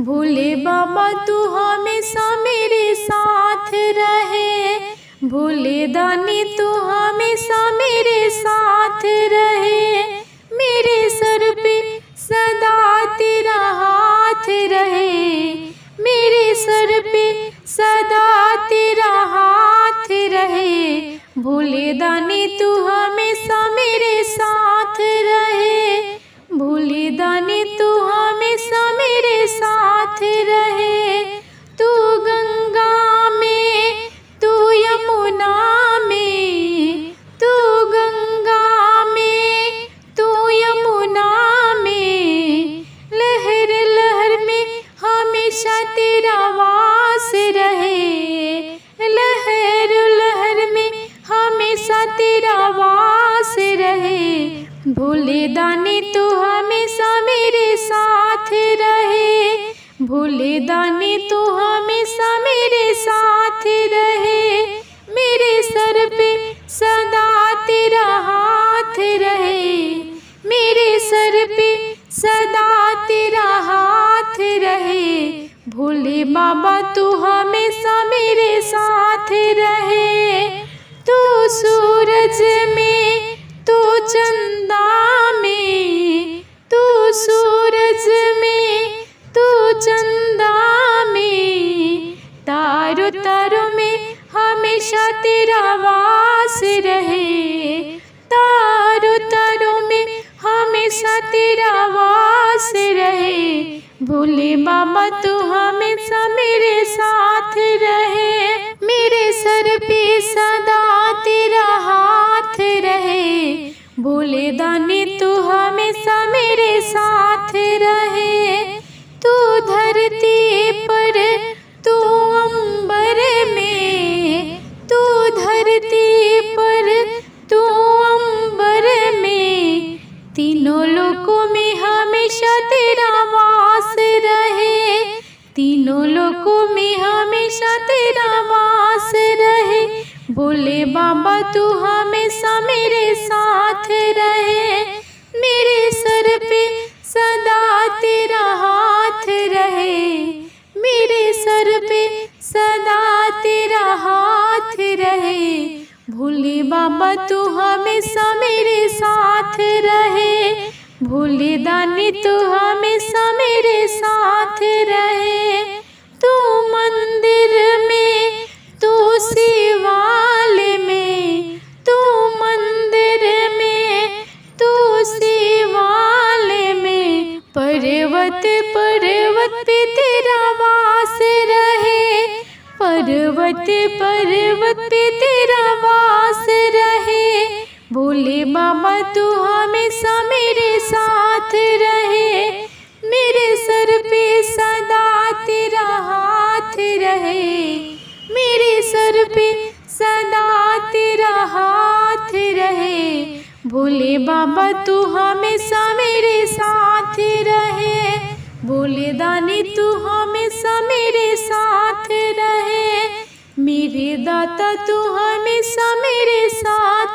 भोले बाबा तू हमेशा मेरे साथ रहे, भोले दानी तू हमेशा मेरे साथ रहे। मेरे सर पे सदा तेरा हाथ रहे, मेरे सर पे सदा तेरा हाथ रहे। भोले दानी तू हमेशा मेरे साथ रहे, भोले दानी तू हमेशा मेरे साथ रहे। तू गंगा में, तू यमुना में, तू गंगा में, तू यमुना में। लहर लहर में हमेशा तेरा वास रहे, लहर लहर में हमेशा तेरा वास रहे। भोले दानी तू हमेशा मेरे साथ रहे, भोले दानी तू हमेशा मेरे साथ रहे। मेरे सर पे सदा तेरा हाथ रहे, मेरे सर पे सदा तेरा हाथ रहे। भोले बाबा तू हमेशा मेरे साथ रहे। तू सूरज में, तू चंदा में, तू सूरज में, तू चंदा में। तारों तारों में हमेशा तेरा वास रहे, तारों तारों में हमेशा तेरा वास रहे। भोले बाबा तू हमेशा मेरे साथ रहे, मेरे सर पे सदा तेरा हाथ रहे। भोले दानी तू हमेशा मेरे साथ रहे। तू धरती पर, तू अंबर में, तू धरती पर, तू अंबर में। तीनों लोकों में हमेशा तेरा वास रहे, तीनों लोकों में हमेशा तेरा वास रहे। भोले बाबा तू हमेशा मेरे साथ रहे, मेरे सर पे सदा तेरा हाथ रहे, मेरे सर पे सदा तेरा हाथ रहे। भोले बाबा तू हमेशा मेरे साथ रहे, भोले दानी तू हमेशा मेरे साथ रहे। तू मंदिर में, तू शिवालय में, तू मंदिर में, तू शिवालय में। पर्वत पर्वत पे तेरा वास रहे, पर्वत पर्वत पे तेरा वास रहे। भोले बाबा तू हमेशा मेरे साथ रहे, मेरे सर पे सदा तेरा हाथ रहे, मेरे सर पे सदा तेरा हाथ रहे। भोले बाबा तू हमेशा मेरे साथ रहे, भोले दानी तू हमेशा मेरे साथ रहे। मेरे दाता तू हमेशा मेरे साथ